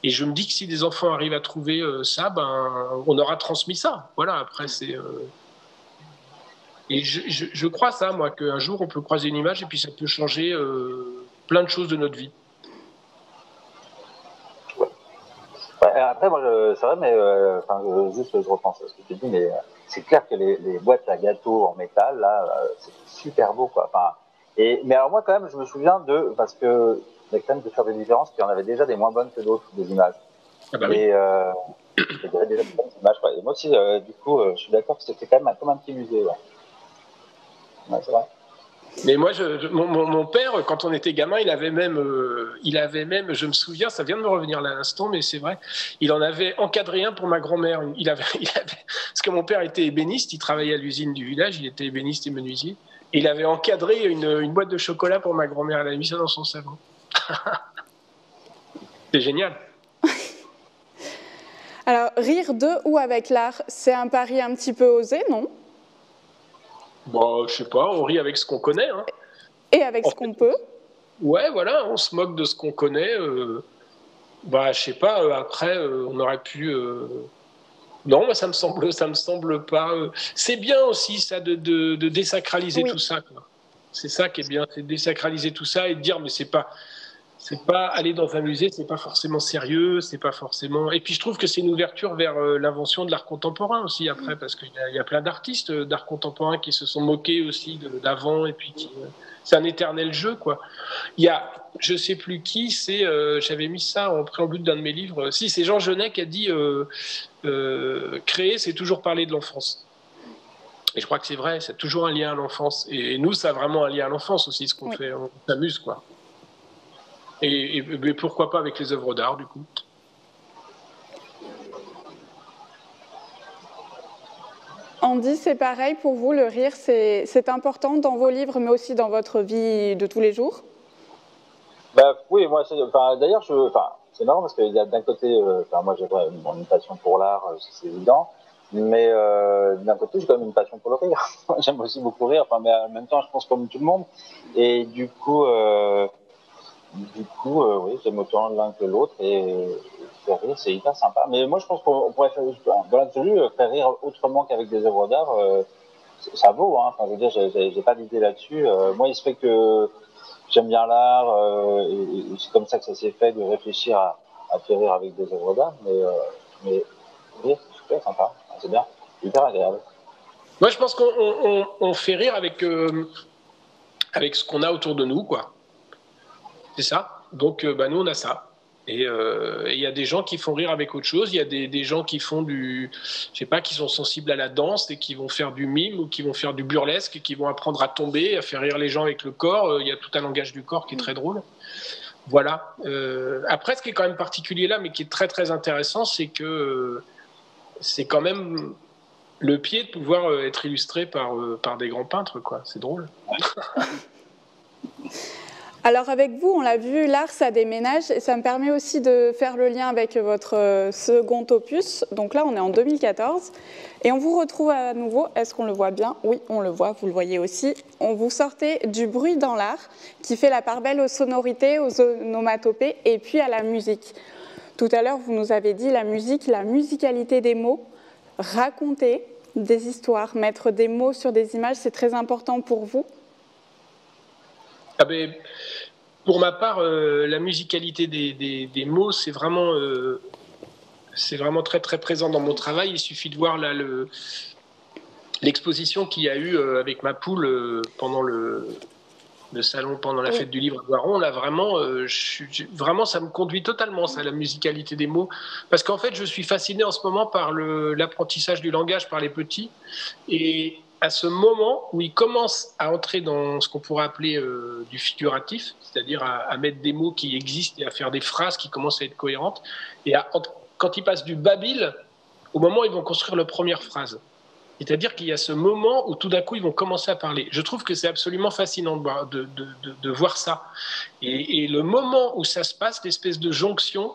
Et je me dis que si des enfants arrivent à trouver ça, ben, on aura transmis ça. Voilà. Après, c'est. Et je crois ça, moi, qu'un jour on peut croiser une image et puis ça peut changer plein de choses de notre vie. Après, moi, c'est vrai, mais juste, je repense à ce que tu dis, mais c'est clair que les boîtes à gâteaux en métal, là, c'est super beau, quoi. Enfin, mais alors moi, quand même, je me souviens parce que il y a quand même de faire des différences, qu'il y en avait déjà des moins bonnes que d'autres, des images. Ah bah oui. Et il y avait déjà de bonnes images, quoi. Et moi aussi, du coup, je suis d'accord que c'était quand même comme un petit musée, ouais. Ouais, c'est vrai. Mais moi, mon père, quand on était gamin, il avait même, je me souviens, ça vient de me revenir là à l'instant, mais c'est vrai, il en avait encadré un pour ma grand-mère. Parce que mon père était ébéniste, il travaillait à l'usine du village, il était ébéniste et menuisier. Et il avait encadré une boîte de chocolat pour ma grand-mère, elle a mis ça dans son salon. C'est génial. Alors, rire de ou avec l'art, c'est un pari un petit peu osé, non? Bon, je sais pas, on rit avec ce qu'on connaît. Hein. Et avec ce qu'on peut. Ouais, voilà, on se moque de ce qu'on connaît. Je sais pas, après, on aurait pu... Non, ça me semble pas... C'est bien aussi, ça, de désacraliser tout ça, quoi. C'est ça qui est bien, c'est de désacraliser tout ça et de dire, mais c'est pas aller dans un musée, c'est pas forcément sérieux, c'est pas forcément. Et puis je trouve que c'est une ouverture vers l'invention de l'art contemporain aussi après, parce qu'il y a plein d'artistes d'art contemporain qui se sont moqués aussi d'avant et puis c'est un éternel jeu, quoi. Il y a, je sais plus qui, j'avais mis ça en préambule d'un de mes livres. Si, c'est Jean Genet qui a dit créer, c'est toujours parler de l'enfance. Et je crois que c'est vrai, c'est toujours un lien à l'enfance. Et nous, ça a vraiment un lien à l'enfance aussi, ce qu'on fait, on s'amuse, quoi. Et pourquoi pas avec les œuvres d'art, du coup. Andy, c'est pareil pour vous, le rire, c'est important dans vos livres, mais aussi dans votre vie de tous les jours? Oui, moi, d'ailleurs, c'est marrant parce qu'il y a d'un côté, moi, j'ai une passion pour l'art, c'est évident, mais d'un côté, j'ai quand même une passion pour le rire. J'aime aussi beaucoup rire, mais en même temps, je pense comme tout le monde, et du coup, oui, j'aime autant l'un que l'autre et faire rire, c'est hyper sympa. Mais moi, je pense qu'on pourrait faire, dans l'absolu, faire rire autrement qu'avec des œuvres d'art, ça vaut, hein. Enfin, je veux dire, j'ai pas d'idée là-dessus. Moi, il se fait que j'aime bien l'art, et c'est comme ça que ça s'est fait de réfléchir à faire rire avec des œuvres d'art. Mais rire, c'est super sympa, c'est bien, hyper agréable. Moi, je pense qu'on fait rire avec ce qu'on a autour de nous, quoi. C'est ça. Donc, nous, on a ça. Et il y a des gens qui font rire avec autre chose. Il y a des gens qui font je sais pas, qui sont sensibles à la danse et qui vont faire du mime ou qui vont faire du burlesque, qui vont apprendre à tomber, à faire rire les gens avec le corps. Il y a tout un langage du corps qui est très drôle. Voilà. Après, ce qui est quand même particulier là, mais qui est très, très intéressant, c'est que c'est quand même le pied de pouvoir être illustré par des grands peintres, quoi. C'est drôle. Alors avec vous, on l'a vu, l'art, ça déménage et ça me permet aussi de faire le lien avec votre second opus. Donc là, on est en 2014 et on vous retrouve à nouveau. Est-ce qu'on le voit bien? Oui, on le voit, vous le voyez aussi. On vous sortait du bruit dans l'art qui fait la part belle aux sonorités, aux onomatopées et puis à la musique. Tout à l'heure, vous nous avez dit la musique, la musicalité des mots, raconter des histoires, mettre des mots sur des images, c'est très important pour vous? Pour ma part, la musicalité des mots, c'est vraiment très très présent dans mon travail. Il suffit de voir là l'exposition qu'il y a eu avec ma poule pendant le salon, pendant la fête du livre à Voiron, là vraiment, vraiment ça me conduit totalement, ça, la musicalité des mots, parce qu'en fait je suis fasciné en ce moment par l'apprentissage du langage par les petits, et à ce moment où ils commencent à entrer dans ce qu'on pourrait appeler du figuratif, c'est-à-dire à mettre des mots qui existent et à faire des phrases qui commencent à être cohérentes, et quand ils passent du babil au moment où ils vont construire leur première phrase. C'est-à-dire qu'il y a ce moment où tout d'un coup ils vont commencer à parler. Je trouve que c'est absolument fascinant de voir ça. Et le moment où ça se passe, l'espèce de jonction,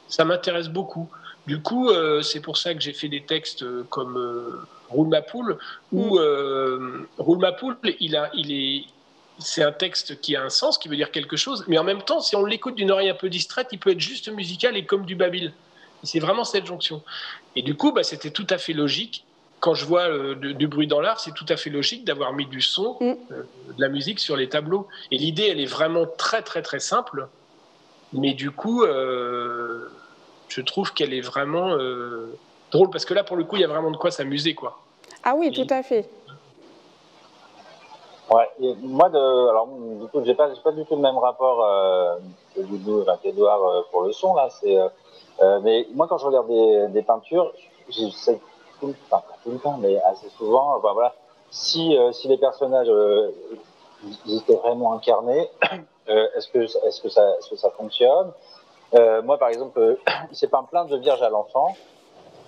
ça m'intéresse beaucoup. Du coup, c'est pour ça que j'ai fait des textes comme Roule ma poule, où Roule ma poule, c'est un texte qui a un sens, qui veut dire quelque chose, mais en même temps, si on l'écoute d'une oreille un peu distraite, il peut être juste musical et comme du babil. C'est vraiment cette jonction. Et du coup, c'était tout à fait logique. Quand je vois du bruit dans l'art, c'est tout à fait logique d'avoir mis du son, de la musique sur les tableaux. Et l'idée, elle est vraiment très, très, très simple. Mais du coup, je trouve qu'elle est vraiment drôle. Parce que là, pour le coup, il y a vraiment de quoi s'amuser, quoi. Ah oui, tout à fait. Ouais, et moi, alors, du coup, j'ai pas du tout le même rapport que qu'Edouard pour le son, là. Mais moi, quand je regarde des peintures, j'essaie pas tout le temps, mais assez souvent, voilà, si les personnages ils étaient vraiment incarnés, est-ce que ça fonctionne? Moi, par exemple, il s'est peint plein de vierges à l'enfant,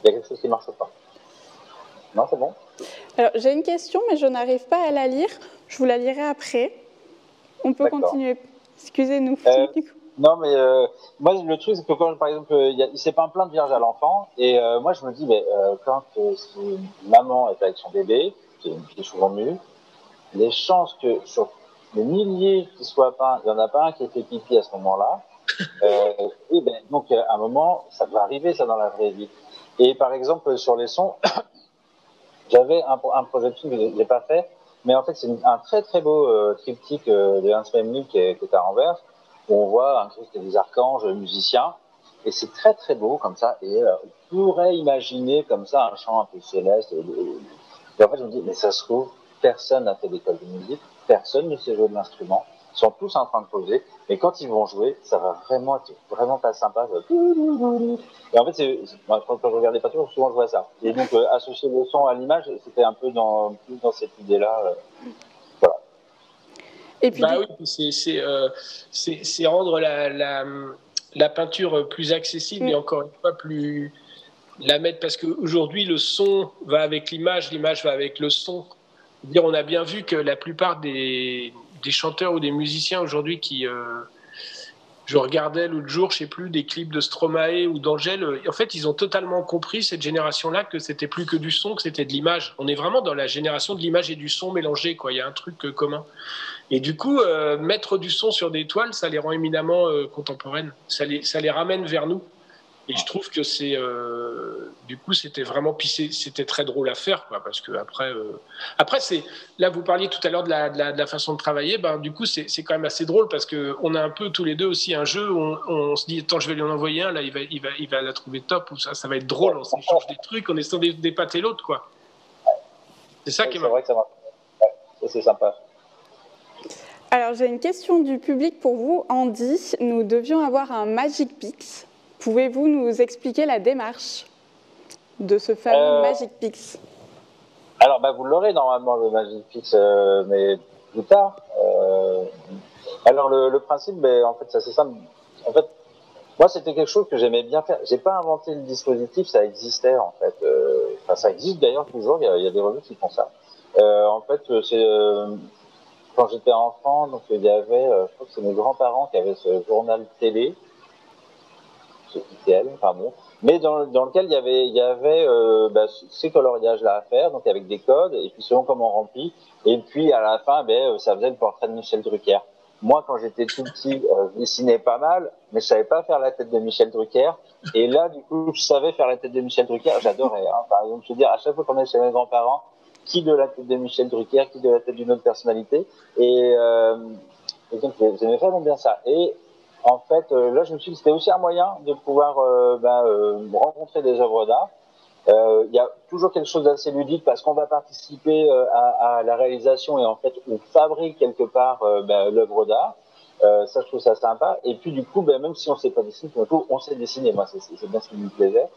il y a quelque chose qui marche pas. Non, c'est bon. Alors, j'ai une question, mais je n'arrive pas à la lire. Je vous la lirai après. On peut continuer. Excusez-nous. Non, mais moi, le truc, c'est que quand, par exemple, il s'est peint plein de vierges à l'enfant, et moi, je me dis, mais quand si maman est avec son bébé, qui est souvent nu, les chances que sur les milliers qui soient peints, il n'y en a pas un qui ait fait pipi à ce moment-là, et donc, à un moment, ça doit arriver, ça, dans la vraie vie. Et par exemple, sur les sons, j'avais un projet de film que je n'ai pas fait, mais en fait, c'est un très très beau triptyque de Hans Memling qui est à Anvers, où on voit un Christ et des archanges musiciens, et c'est très très beau comme ça, et on pourrait imaginer comme ça un chant un peu céleste. Et en fait, je me dis, mais ça se trouve, personne n'a fait d'école de musique, personne ne sait jouer de l'instrument, ils sont tous en train de poser, mais quand ils vont jouer, ça va vraiment être vraiment pas sympa. Et en fait, moi, quand je regarde les peintures, souvent je vois ça. Et donc, associer le son à l'image, c'était un peu plus dans cette idée-là. Voilà. Et puis, oui, c'est rendre la peinture plus accessible et encore une fois plus la mettre, parce qu'aujourd'hui le son va avec l'image va avec le son. Dire, on a bien vu que la plupart des chanteurs ou des musiciens aujourd'hui qui je regardais l'autre jour, je sais plus, des clips de Stromae ou d'Angèle. En fait, ils ont totalement compris, cette génération-là, que c'était plus que du son, que c'était de l'image. On est vraiment dans la génération de l'image et du son mélangés, quoi. Il y a un truc commun. Et du coup, mettre du son sur des toiles, ça les rend éminemment contemporaines. Ça les ramène vers nous. Et je trouve que du coup, c'était vraiment, puis c'était très drôle à faire, quoi, parce que après là, vous parliez tout à l'heure de la façon de travailler, du coup, c'est quand même assez drôle parce que on a un peu tous les deux aussi un jeu où on se dit, attends, je vais lui en envoyer un, là, il va la trouver top, ou ça va être drôle, on s'échange des trucs, on essaie d'épater l'autre, quoi. C'est ça qui est marrant. C'est vrai que ça marche. Ouais, c'est sympa. Alors, j'ai une question du public pour vous. Andy, nous devions avoir un Magic Pix. Pouvez-vous nous expliquer la démarche de ce fameux Magic Pix? Alors, vous l'aurez normalement, le Magic Pix, mais plus tard. Alors, le principe, en fait, c'est assez simple. En fait, moi, c'était quelque chose que j'aimais bien faire. J'ai pas inventé le dispositif, ça existait, en fait. Ça existe d'ailleurs toujours, il y a des revues qui font ça. En fait, c'est... quand j'étais enfant, donc il y avait, je crois que c'est mes grands-parents qui avaient ce journal télé, ce ITL, pardon, mais dans lequel il y avait ces coloriages-là à faire, donc avec des codes, et puis selon comment on remplit, et puis à la fin, ça faisait le portrait de Michel Drucker. Moi, quand j'étais tout petit, je dessinais pas mal, mais je savais pas faire la tête de Michel Drucker. Et là, du coup, je savais faire la tête de Michel Drucker. J'adorais. Hein. Par exemple, je veux dire, à chaque fois qu'on est chez mes grands-parents, qui de la tête de Michel Drucker, qui de la tête d'une autre personnalité. Et donc, j'aimais vraiment bien ça. Et en fait, là, je me suis dit que c'était aussi un moyen de pouvoir rencontrer des œuvres d'art. Il y a toujours quelque chose d'assez ludique parce qu'on va participer à la réalisation et en fait on fabrique quelque part l'œuvre d'art. Ça, je trouve ça sympa. Et puis du coup, même si on sait pas dessiner, tout d'un coup, on sait dessiner. Moi, c'est bien ce qui me plaisait.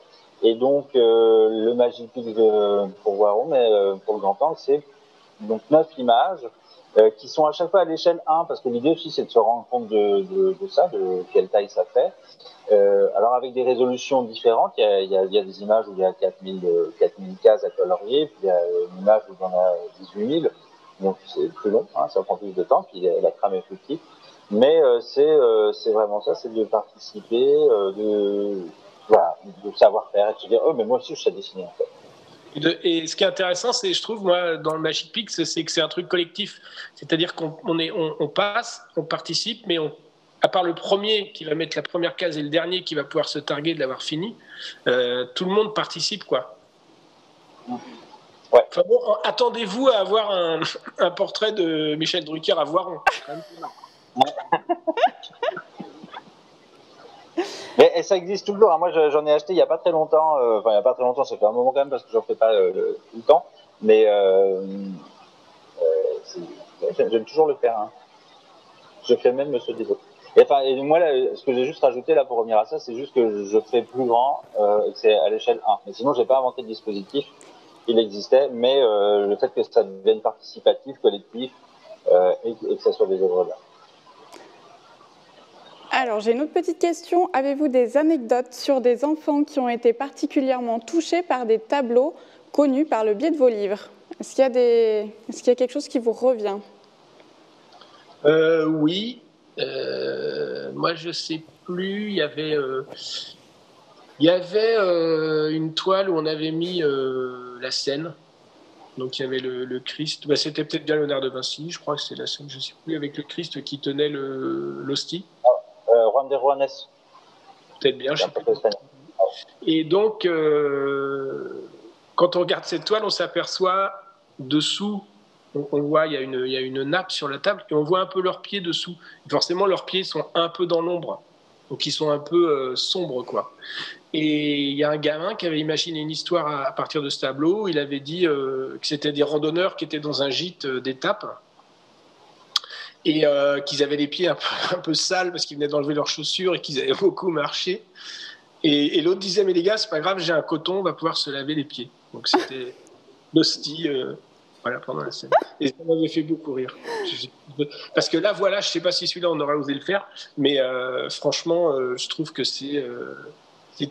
Et donc le Magic Pix pour Voiron, mais pour le Grand Angle, c'est donc 9 images qui sont à chaque fois à l'échelle 1, parce que l'idée aussi c'est de se rendre compte de ça, de quelle taille ça fait. Alors avec des résolutions différentes, il y a des images où il y a 4000 cases à colorier, puis il y a une image où il y en a 18 000, donc c'est plus long, hein, ça prend plus de temps, puis la trame est plus petite. Mais c'est vraiment ça, c'est de participer, de savoir-faire, et de se dire, oh mais moi aussi je sais dessiner en fait. Et ce qui est intéressant, c'est, je trouve, moi, dans le Magic Pix, c'est que c'est un truc collectif. C'est-à-dire on passe, on participe, mais à part le premier qui va mettre la première case et le dernier qui va pouvoir se targuer de l'avoir fini, tout le monde participe, quoi. Ouais. Enfin bon, attendez-vous à avoir un portrait de Michel Drucker à Voiron. Mais ça existe toujours. Hein. Moi, j'en ai acheté il y a pas très longtemps. Enfin, il y a pas très longtemps, ça fait un moment quand même parce que j'en fais pas tout le temps. Mais j'aime toujours le faire. Hein. Je fais même ceux des autres. Et moi, là, ce que j'ai juste rajouté là pour revenir à ça, c'est juste que je fais plus grand et que c'est à l'échelle 1. Mais sinon, j'ai pas inventé de dispositif. Il existait, mais le fait que ça devienne participatif, collectif et que ça soit des œuvres d'art. Alors, j'ai une autre petite question. Avez-vous des anecdotes sur des enfants qui ont été particulièrement touchés par des tableaux connus par le biais de vos livres? Est-ce qu'il y a quelque chose qui vous revient? Oui. Moi, je sais plus. Il y avait une toile où on avait mis la scène. Donc il y avait le Christ. C'était peut-être bien Léonard de Vinci, je crois que c'était la scène, je ne sais plus, avec le Christ qui tenait l'hostie. Juan de Juanes. Peut-être bien, je sais pas. Et donc, quand on regarde cette toile, on s'aperçoit dessous, on voit, il y a une nappe sur la table, et on voit un peu leurs pieds dessous. Et forcément, leurs pieds sont un peu dans l'ombre, donc ils sont un peu sombres, quoi. Et il y a un gamin qui avait imaginé une histoire à partir de ce tableau. Il avait dit que c'était des randonneurs qui étaient dans un gîte d'étape et qu'ils avaient les pieds un peu sales parce qu'ils venaient d'enlever leurs chaussures et qu'ils avaient beaucoup marché. Et l'autre disait, mais les gars, c'est pas grave, j'ai un coton, on va pouvoir se laver les pieds. Donc c'était l'hostie voilà, pendant la scène. Et ça m'avait fait beaucoup rire. Parce que là, voilà, je sais pas si celui-là, on aurait osé le faire, mais franchement, je trouve que c'est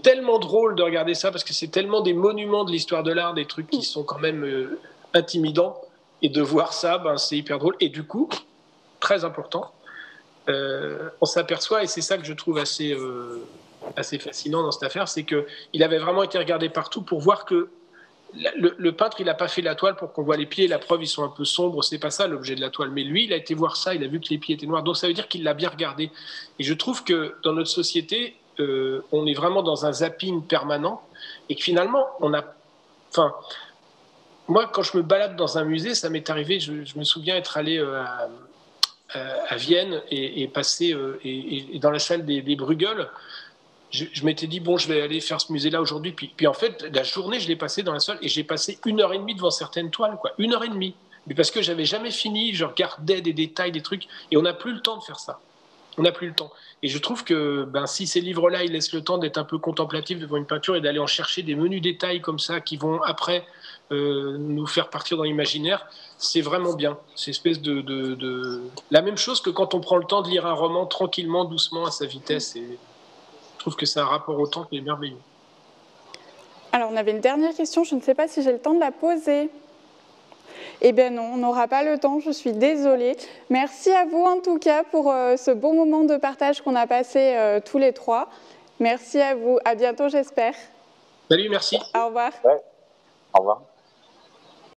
tellement drôle de regarder ça parce que c'est tellement des monuments de l'histoire de l'art, des trucs qui sont quand même intimidants. Et de voir ça, c'est hyper drôle. Et du coup, très important, on s'aperçoit, et c'est ça que je trouve assez fascinant dans cette affaire, c'est qu'il avait vraiment été regardé partout pour voir que le peintre, il n'a pas fait la toile pour qu'on voit les pieds. La preuve, ils sont un peu sombres, c'est pas ça l'objet de la toile. Mais lui, il a été voir ça, il a vu que les pieds étaient noirs. Donc ça veut dire qu'il l'a bien regardé. Et je trouve que dans notre société, on est vraiment dans un zapping permanent et que finalement, enfin, moi, quand je me balade dans un musée, ça m'est arrivé, je me souviens être allé à Vienne et passer et dans la salle des Bruegel. Je m'étais dit, bon, je vais aller faire ce musée-là aujourd'hui. Puis en fait, la journée, je l'ai passée dans la salle et j'ai passé 1h30 devant certaines toiles, quoi. 1h30. Mais parce que j'avais jamais fini, je regardais des détails, des trucs. Et on n'a plus le temps de faire ça. On n'a plus le temps. Et je trouve que si ces livres-là, ils laissent le temps d'être un peu contemplatifs devant une peinture et d'aller en chercher des menus détails comme ça qui vont après nous faire partir dans l'imaginaire, c'est vraiment bien. C'est espèce de... La même chose que quand on prend le temps de lire un roman tranquillement, doucement, à sa vitesse. Et je trouve que c'est un rapport au temps qui est merveilleux. Alors, on avait une dernière question. Je ne sais pas si j'ai le temps de la poser. Eh bien non, on n'aura pas le temps, je suis désolée. Merci à vous en tout cas pour ce bon moment de partage qu'on a passé tous les trois. Merci à vous, à bientôt j'espère. Salut, merci. Au revoir. Ouais. Au revoir.